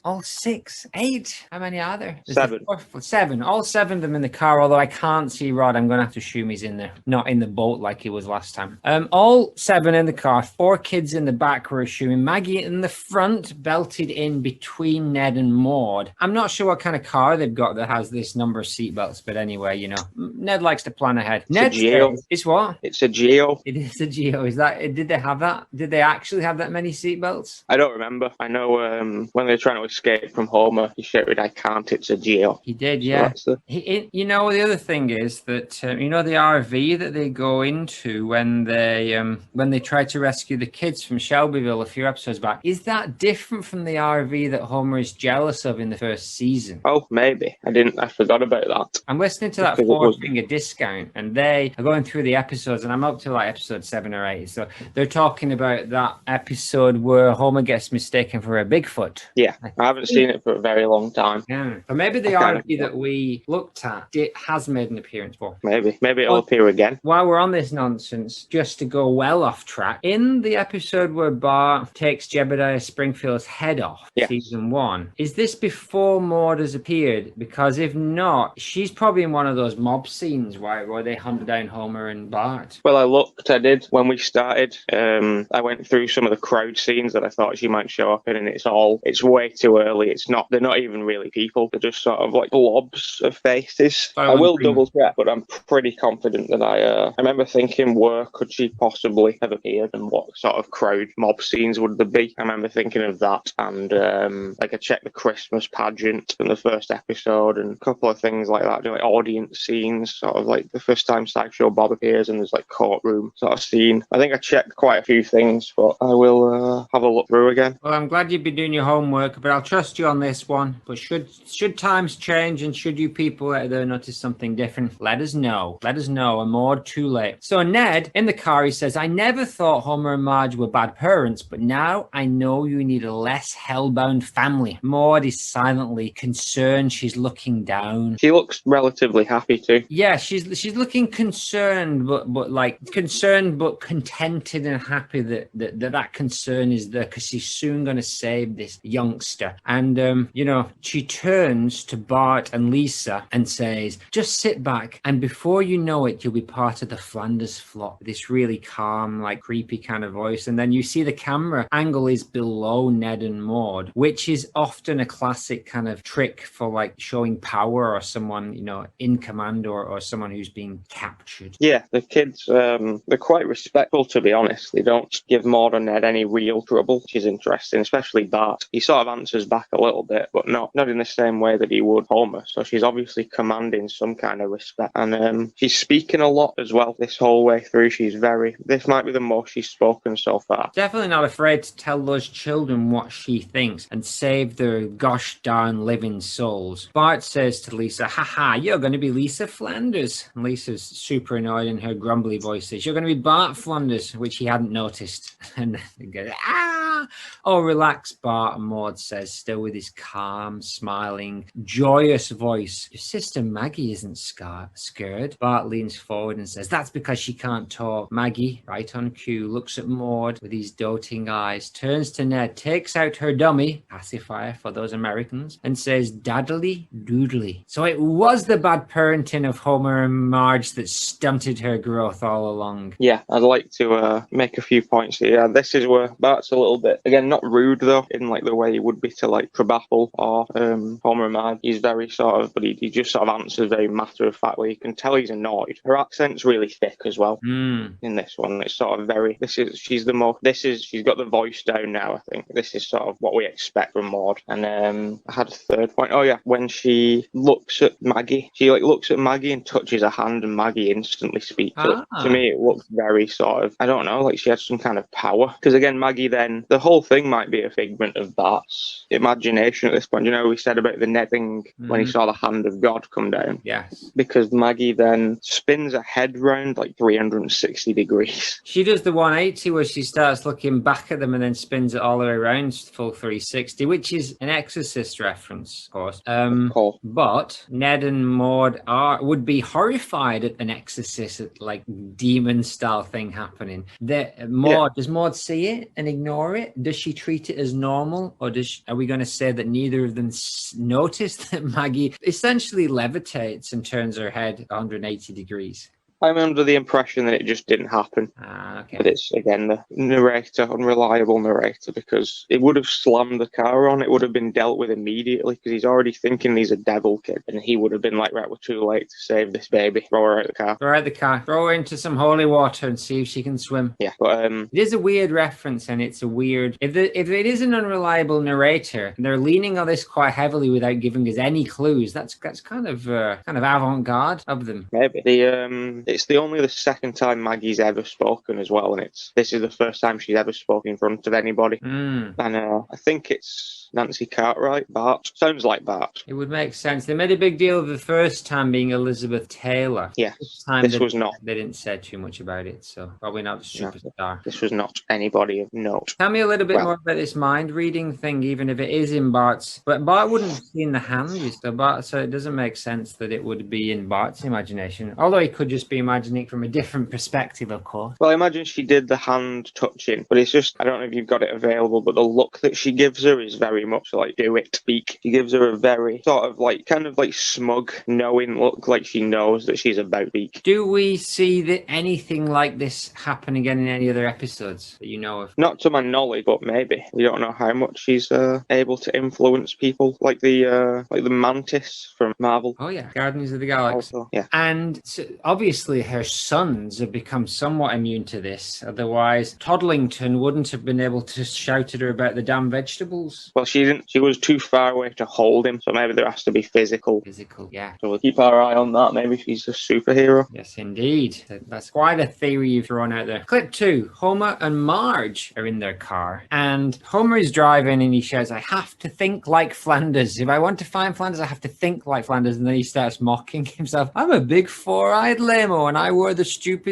8. How many are there? 7. 7. all 7 of them in the car, although I can't see Rod. I'm going to have to assume he's in there, not in the boat like he was last time. All 7 in the car, 4 kids in the back, we're assuming. Maggie in the front, belted in between Ned and Maude. I'm not sure what kind of car they've got that has this number of seatbelts, but anyway, you know, Ned likes to plan ahead. Ned says, it's what? It's a Geo. It is a Geo. Is that? Did they have that? Did they actually have that many seatbelts? I don't remember. I know when they're trying to escape from Homer, he shouted, "I can't, it's a Geo." He did, yeah. So you know, the other thing is that, you know, the RV that they go into when they try to rescue the kids from Shelbyville a few episodes back, is that different from the RV that Homer is jealous of in the first season? Oh, maybe. I forgot about that. I'm listening to that 4-finger discount, and they are going through the episodes, and I'm up to like episode 7 or 8. So they're talking about that episode where Homer gets mistaken for a Bigfoot. Yeah, I haven't seen it for a very long time. Yeah, but maybe the RV that we looked at has made an appearance for. Maybe it'll appear again. While we're on this nonsense, just to go well off track, in the episode where Bart takes Jebediah Springfield's head off, season 1, is this before Maude has appeared? Because if not, she's probably in one of those mob scenes where they hunt down Homer and Bart. Well, I did when we started. I went through some of the crowd scenes that I thought she might show up in, and it's way too early. They're not even really people. They're just sort of like blobs of faces. I will double check, but I'm pretty confident that I remember thinking, where could she possibly have appeared, and what sort of crowd mob scenes would there be? I remember thinking of that, and like I checked the Christmas pageant in the first episode, and a couple of things like that, like audience scenes, sort of like the first time Sideshow Bob appears, and there's like courtroom sort of scene. I think I checked quite a few things, but I will have a look through again. Well, I'm glad you've been doing your homework, but I'll trust you on this one. But should times change, and should you people out there notice something different, let us know. Let us know, and more too late. So Ned, in the car, he says, "I never thought Homer and Marge were bad parents, but now I know you need a less hellbound family." Maude is silently concerned. She's looking down. She looks relatively happy too. Yeah, she's looking concerned, but contented and happy that concern is there, because she's soon going to save this youngster. And you know, she turns to Bart and Lisa and says, "Just sit back, and before you know it, you'll be part of the Flanders flock." This really calm, like creepy kind of voice. And then you see the camera angle is below Ned and Maude, which is often a classic kind of trick for like showing power, or someone, you know, in command, or someone who's being captured. Yeah, the kids, they're quite respectful, to be honest. They don't give Maude and Ned any real trouble, which is interesting, especially Bart. He sort of answers back a little bit, but not in the same way that he would Homer. So she's obviously commanding some kind of respect. And she's speaking a lot as well this whole way through. This might be the most she's spoken so far. Definitely not afraid to tell those children what she thinks and save their gosh darn living souls. Bart says to Lisa, "Haha, you're going to be Lisa Flanders." And Lisa's super annoyed, in her grumbly voice says, "You're going to be Bart Flanders," which he hadn't noticed. And they go, "Ah!" "Oh, relax, Bart," and Maude says, still with his calm, smiling, joyous voice. "Your sister Maggie isn't scared." Bart leans forward and says, "That's because she can't talk." Maggie, right on cue, looks at Maude with his doting eyes, turns to Ned, takes out her dummy, pacifier for those Americans, and says, "Daddly doodly." So it was the bad parenting of Homer and Marge that stunted her growth all along. Yeah, I'd like to make a few points here. This is where Bart's a little bit, again, not rude though, in like the way he would be to like Krabappel or Homer and Marge. He's very sort of, but he just sort of answers very matter of fact, where you can tell he's annoyed. Her accent's really thick as well in this one. It's sort of very, she's got the voice down now, I think. This is sort of what we expect from Maude. And I had a third point. Oh yeah, when she looks at Maggie, looks at Maggie and touches her hand, and Maggie instantly speaks. To me, it looks very sort of, I don't know, like she has some kind of power. Because again, Maggie then, the whole thing might be a figment of Bart's imagination at this point. You know, we said about the Ned thing when he saw the hand of God come down. Yes. Because Maggie then spins her head round like 360 degrees. She does the 180 where she starts looking back at them and then spins it all the way around full 360, which is an Exorcist reference, of course. But Ned and Maude would be horrified at an Exorcist, like demon style thing happening. Does Maude see it and ignore it? Does she treat it as normal, or are we going to say that neither of them noticed that Maggie? It essentially levitates and turns her head 180 degrees. I'm under the impression that it just didn't happen. Okay. But it's, again, the narrator, unreliable narrator, because it would have slammed the car on. It would have been dealt with immediately, because he's already thinking he's a devil kid. And he would have been like, right, we're too late to save this baby. Throw her out the car. Throw her out the car. Throw her into some holy water and see if she can swim. Yeah, but it is a weird reference, and it's a weird... If it is an unreliable narrator, and they're leaning on this quite heavily without giving us any clues, that's kind of avant-garde of them. Maybe. It's only the second time Maggie's ever spoken as well, and this is the first time she's ever spoken in front of anybody. And I think it's Nancy Cartwright, Bart. Sounds like Bart. It would make sense. They made a big deal of the first time being Elizabeth Taylor. Yes, this was not. They didn't say too much about it, so probably not a superstar. No, this was not anybody of note. Tell me a little bit more about this mind reading thing, even if it is in Bart's. But Bart wouldn't have seen the hand, so it doesn't make sense that it would be in Bart's imagination. Although he could just be imagining it from a different perspective, of course. Well, I imagine she did the hand touching, but it's just, I don't know if you've got it available, but the look that she gives her is very much like, do it, speak. She gives her a very sort of like, kind of like smug, knowing look, like she knows that she's about to speak. Do we see anything like this happen again in any other episodes that you know of? Not to my knowledge, but maybe. We don't know how much she's able to influence people, like the Mantis from Marvel. Oh yeah, Guardians of the Galaxy. Also, yeah. And so obviously her sons have become somewhat immune to this. Otherwise, Toddlington wouldn't have been able to shout at her about the damn vegetables. Well, she didn't. She was too far away to hold him, so maybe there has to be physical. Physical, yeah. So we'll keep our eye on that. Maybe she's a superhero. Yes, indeed. That's quite a theory you've thrown out there. Clip 2. Homer and Marge are in their car, and Homer is driving and he shouts, I have to think like Flanders. If I want to find Flanders, I have to think like Flanders. And then he starts mocking himself. I'm a big four-eyed lamo and I wear the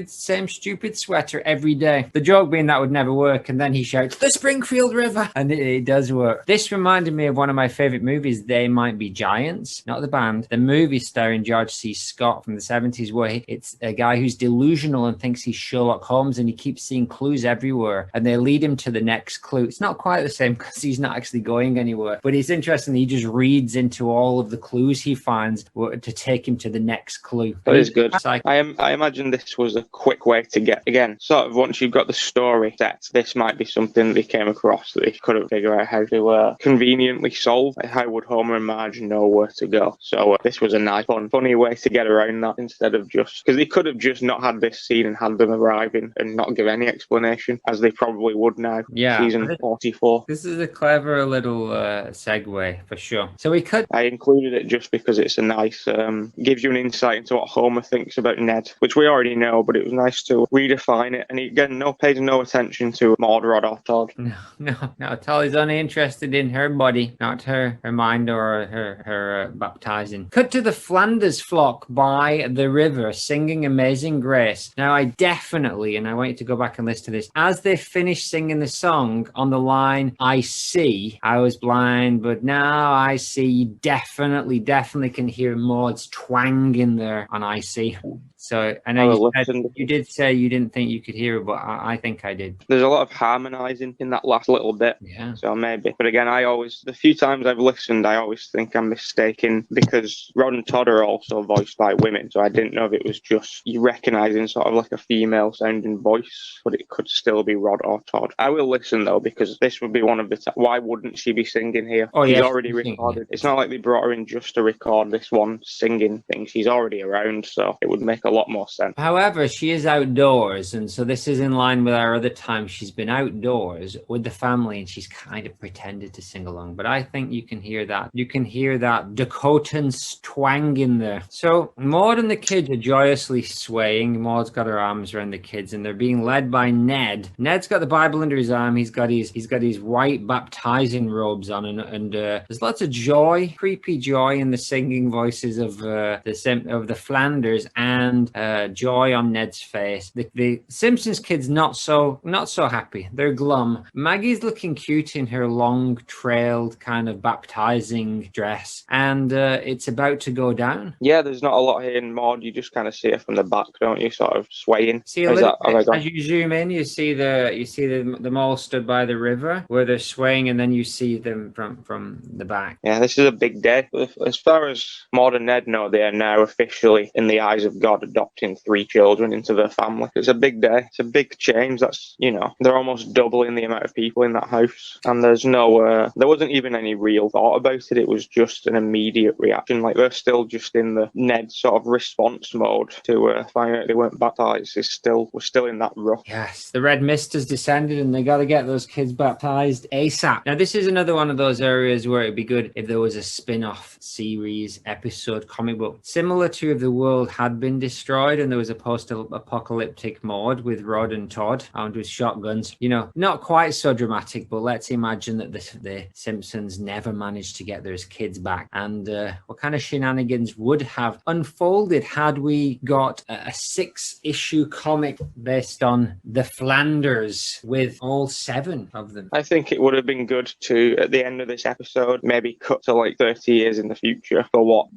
same stupid sweater every day. The joke being that would never work, and then he shouts, the Springfield River, and it does work. This reminded me of one of my favorite movies, They Might Be Giants, not the band, the movie starring George C. Scott from the 70s, where it's a guy who's delusional and thinks he's Sherlock Holmes, and he keeps seeing clues everywhere, and they lead him to the next clue. It's not quite the same because he's not actually going anywhere, but it's interesting. He just reads into all of the clues he finds to take him to the next clue. That is good. I imagine this was a quick way to get, again, sort of once you've got the story set, this might be something they came across that they couldn't figure out how to conveniently solve. Like, how would Homer and Marge know where to go? So this was a nice, funny way to get around that, instead of just, because they could have just not had this scene and had them arriving and not give any explanation, as they probably would now. Yeah. Season 44. This is a clever little segue for sure. So we could... I included it just because it's a nice, gives you an insight into what Homer thinks about Ned, which we already know, but it was nice to redefine it. And again, paid no attention to Maude, Rod, or Todd. No. Todd is only interested in her body, not her mind or her baptizing. Cut to the Flanders flock by the river singing Amazing Grace. Now, I definitely, and I want you to go back and listen to this, as they finish singing the song on the line, I see, I was blind, but now I see, you definitely can hear Maude's twang in there on I see. So I know you did say you didn't think you could hear it, but I think I did. There's a lot of harmonising in that last little bit. Yeah. So maybe. But again, the few times I've listened, I always think I'm mistaken, because Rod and Todd are also voiced by women. So I didn't know if it was just you recognising sort of like a female sounding voice, but it could still be Rod or Todd. I will listen though, because this would be one of the why wouldn't she be singing here? Oh, she's yeah, already recorded. It's not like they brought her in just to record this one singing thing. She's already around, so it would make a lot more sense. However, she is outdoors, and so this is in line with our other times she's been outdoors with the family and she's kind of pretended to sing along. But I think you can hear that. You can hear that Dakotan twang in there. So Maude and the kids are joyously swaying. Maude's got her arms around the kids and they're being led by Ned. Ned's got the Bible under his arm. He's got his white baptizing robes on, and there's lots of joy, creepy joy in the singing voices of the Flanders, and hand, joy on Ned's face. The Simpsons kids not so happy. They're glum. Maggie's looking cute in her long trailed kind of baptizing dress, and it's about to go down. Yeah, there's not a lot here in Maude. You just kind of see it from the back, don't you? Sort of swaying. See a little bit, as you zoom in, you see them all stood by the river where they're swaying, and then you see them from the back. Yeah, this is a big day. As far as Maude and Ned know, they are now officially, in the eyes of God, adopting 3 children into their family. It's a big day. It's a big change. That's, they're almost doubling the amount of people in that house. And there's no, there wasn't even any real thought about it. It was just an immediate reaction. Like, they're still just in the Ned sort of response mode to find out they weren't baptized. We're still in that rush. Yes, the red mist has descended and they got to get those kids baptized ASAP. Now, this is another one of those areas where it'd be good if there was a spin-off series, episode, comic book, similar to if the world had been destroyed and there was a post-apocalyptic Maude with Rod and Todd armed with shotguns. Not quite so dramatic, but let's imagine that the Simpsons never managed to get those kids back. And what kind of shenanigans would have unfolded had we got a 6-issue comic based on the Flanders with all 7 of them? I think it would have been good to, at the end of this episode, maybe cut to like 30 years in the future for what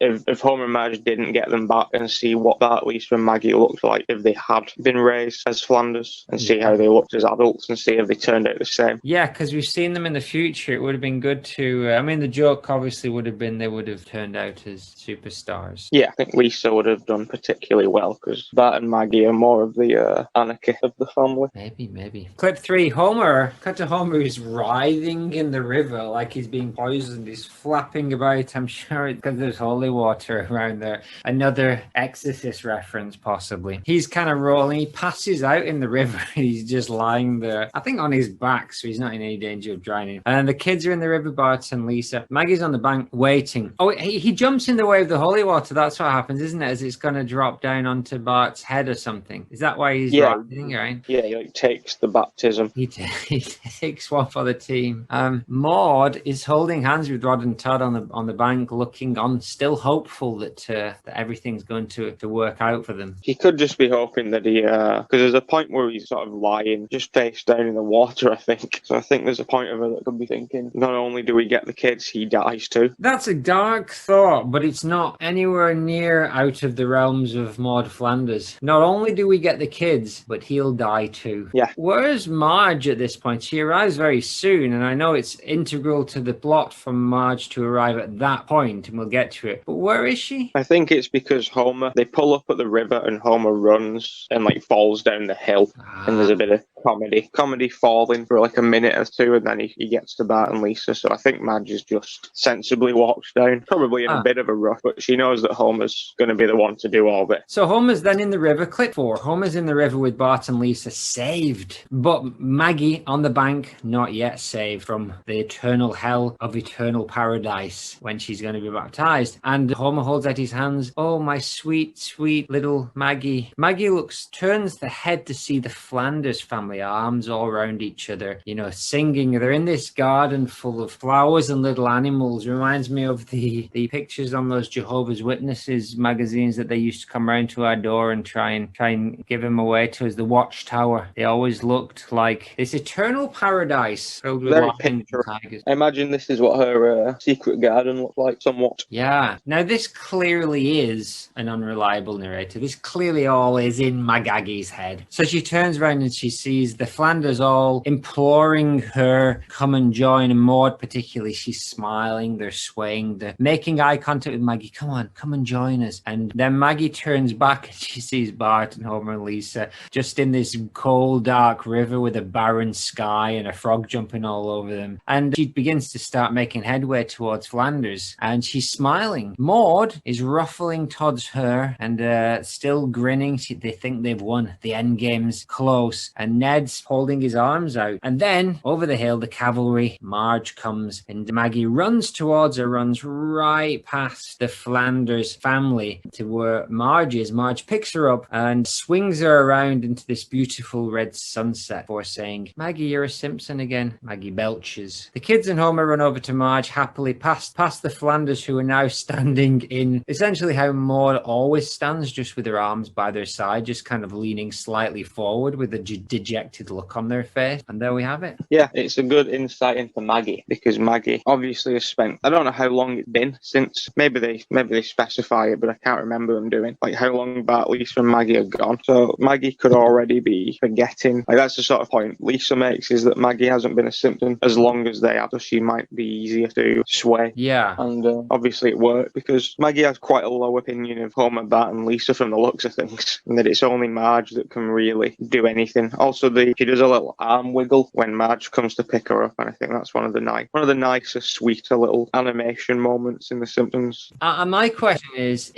if Homer and Marge didn't get them back, and see what Bart, Lisa and Maggie looked like if they had been raised as Flanders, and see how they looked as adults and see if they turned out the same. Yeah, because we've seen them in the future. It would have been good to, the joke obviously would have been they would have turned out as superstars. Yeah, I think Lisa would have done particularly well because Bart and Maggie are more of the anarchy of the family. Maybe. Clip 3, Homer. Cut to Homer who's writhing in the river like he's being poisoned. He's flapping about. I'm sure it's because there's holy water around there. Another Exorcist reference, possibly. He's kind of rolling. He passes out in the river. He's just lying there, I think on his back, so he's not in any danger of drowning. And the kids are in the river, Bart and Lisa. Maggie's on the bank waiting. Oh, he jumps in the way of the holy water. That's what happens, isn't it? As it's going to drop down onto Bart's head or something. Is that why he's writhing, right? Yeah, he takes the baptism. He takes one for the team. Maude is holding hands with Rod and Todd on the bank, looking on, still hopeful that everything's going to work out for them. He could just be hoping that because there's a point where he's sort of lying, just face down in the water, I think. So I think there's a point of her that could be thinking, not only do we get the kids, he dies too. That's a dark thought, but it's not anywhere near out of the realms of Maude Flanders. Not only do we get the kids, but he'll die too. Yeah. Where's Marge at this point? She arrives very soon, and I know it's integral to the plot for Marge to arrive at that point, and we'll get to it. But where is she? I think it's because they pull up at the river and Homer runs and like falls down the hill, and there's a bit of comedy falling for like a minute or two, and then he gets to Bart and Lisa. So I think Madge is just sensibly walks down, probably in a bit of a rush, but she knows that Homer's going to be the one to do all this. So Homer's then in the river. Clip 4. Homer's in the river with Bart and Lisa, saved. But Maggie on the bank, not yet saved from the eternal hell of eternal paradise when she's going to be baptized. And Homer holds out his hands. Oh, my sweet, sweet little Maggie. Maggie turns the head to see the Flanders family, arms all around each other, singing. They're in this garden full of flowers and little animals. Reminds me of the pictures on those Jehovah's Witnesses magazines that they used to come around to our door and try and give them away to us. The Watchtower. They always looked like this eternal paradise filled with lions and tigers. I imagine this is what her secret garden looked like, somewhat. Yeah. Now, this clearly is an unreliable narrator. This clearly all is in Magaggie's head. So she turns around and she sees the Flanders all imploring her, come and join. And Maude particularly, she's smiling, they're swaying, they're making eye contact with Maggie. Come on, come and join us. And then Maggie turns back and she sees Bart and Homer and Lisa just in this cold, dark river with a barren sky and a frog jumping all over them. And she begins to start making headway towards Flanders, and she's smiling. Maude is ruffling Todd's hair and still grinning. They think they've won. The end game's close. And Ned's holding his arms out. And then over the hill, the cavalry, Marge comes, and Maggie runs towards her, runs right past the Flanders family to where Marge is. Marge picks her up and swings her around into this beautiful red sunset before saying, Maggie, you're a Simpson again. Maggie belches. The kids and Homer run over to Marge happily past the Flanders, who are now standing in essentially how Maude always stands, just with her arms by their side, just kind of leaning slightly forward with a dejected look on their face. And there we have it. Yeah, it's a good insight into Maggie, because Maggie obviously has spent, I don't know how long it's been since, maybe they specify it, but I can't remember them doing, like how long Bart, Lisa and Maggie have gone. So Maggie could already be forgetting. Like that's the sort of point Lisa makes, is that Maggie hasn't been a Simpson as long as they have, so she might be easier to sway. Yeah. And obviously it worked, because Maggie has quite a low opinion of Homer, Bart and Lisa from the looks of things, and that it's only Marge that can really do anything. Also, she does a little arm wiggle when Marge comes to pick her up, and I think that's one of the nicer, sweeter little animation moments in The Simpsons. My question is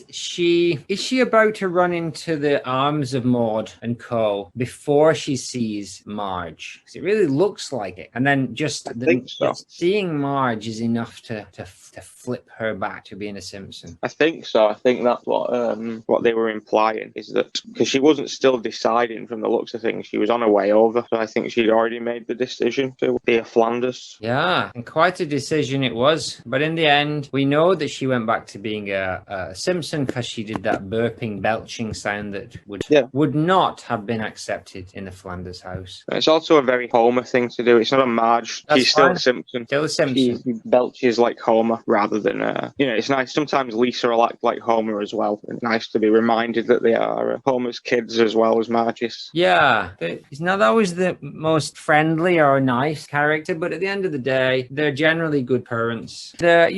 she about to run into the arms of Maude and co before she sees Marge? Because it really looks like it. And then just seeing Marge is enough to flip her back to being a Simpson. I think so. I think that's what they were implying, is that because she wasn't still deciding from the looks of things, she was on her way over. So I think she'd already made the decision to be a Flanders. Yeah, and quite a decision it was. But in the end, we know that she went back to being a Simpson because she did that burping, belching sound that would not have been accepted in the Flanders house. It's also a very Homer thing to do. It's not a Marge. That's She's still fine. a Simpson. Still a Simpson. She belches like Homer rather than, it's nice. Sometimes Lisa are like Homer as well. It's nice to be reminded that they are Homer's kids as well as Marge's. Yeah, he's not always the most friendly or nice character, but at the end of the day, they're generally good parents. They're,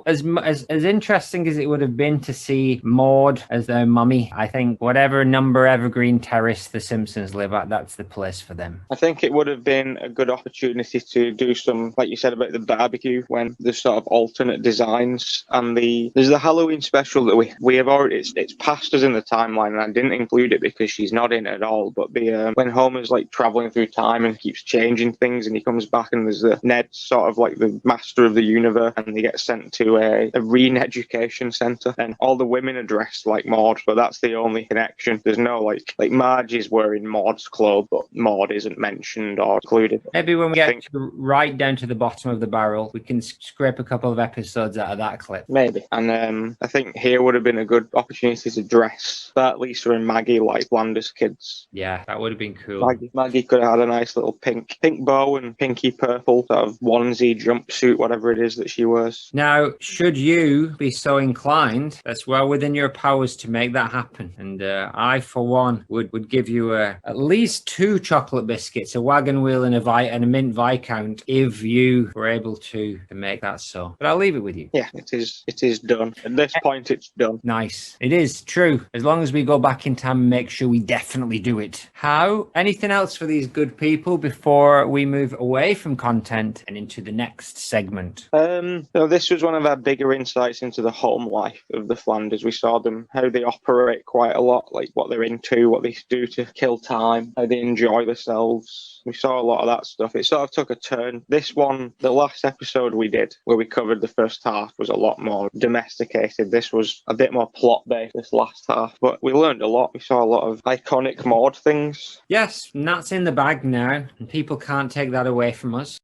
as interesting as it would have been to see Maude as their mummy, I think whatever number Evergreen Terrace the Simpsons live at, that's the place for them. I think it would have been a good opportunity to do some, like you said about the barbecue, when there's sort of alternate designs, and there's the Halloween special that we have already, it's past us in the timeline, and I didn't include it because she's not in it at all, but when Homer's like traveling through time and keeps changing things, and he comes back and there's the Ned sort of like the master of the universe, and they get sent to a re-education center, and all the women are dressed like Maude, but that's the only connection. There's no like Marge is wearing Maude's clothes, but Maude isn't mentioned or included. Maybe when we get right down to the bottom of the barrel, we can scrape a couple of episodes out of that clip. Maybe. And I think here would have been a good opportunity to dress Bart, Lisa and Maggie like Flanders kids. Yeah, that would have been cool. Maggie could have had a nice little pink bow and pinky purple sort of onesie jumpsuit, whatever it is that she wears. Now, should you be so inclined, that's well within your powers to make that happen. And I, for one, would give you at least 2 chocolate biscuits, a wagon wheel and a mint Viscount, if you were able to make that so. But I'll leave it with you. Yeah, it is done. At this point, it's done. Nice. It is true. As long as we go back in time and make sure we definitely do it. How? Anything else for these good people before we move away from content and into the next segment? This was one of our bigger insights into the home life of the Flanders. We saw them, how they operate quite a lot, like what they're into, what they do to kill time, how they enjoy themselves. We saw a lot of that stuff. It sort of took a turn. This one, the last episode we did, where we covered the first half, was a lot more domesticated. This was a bit more plot-based, this last half. But we learned a lot. We saw a lot of iconic Maude things. Yes, and that's in the bag now, and people can't take that away from us.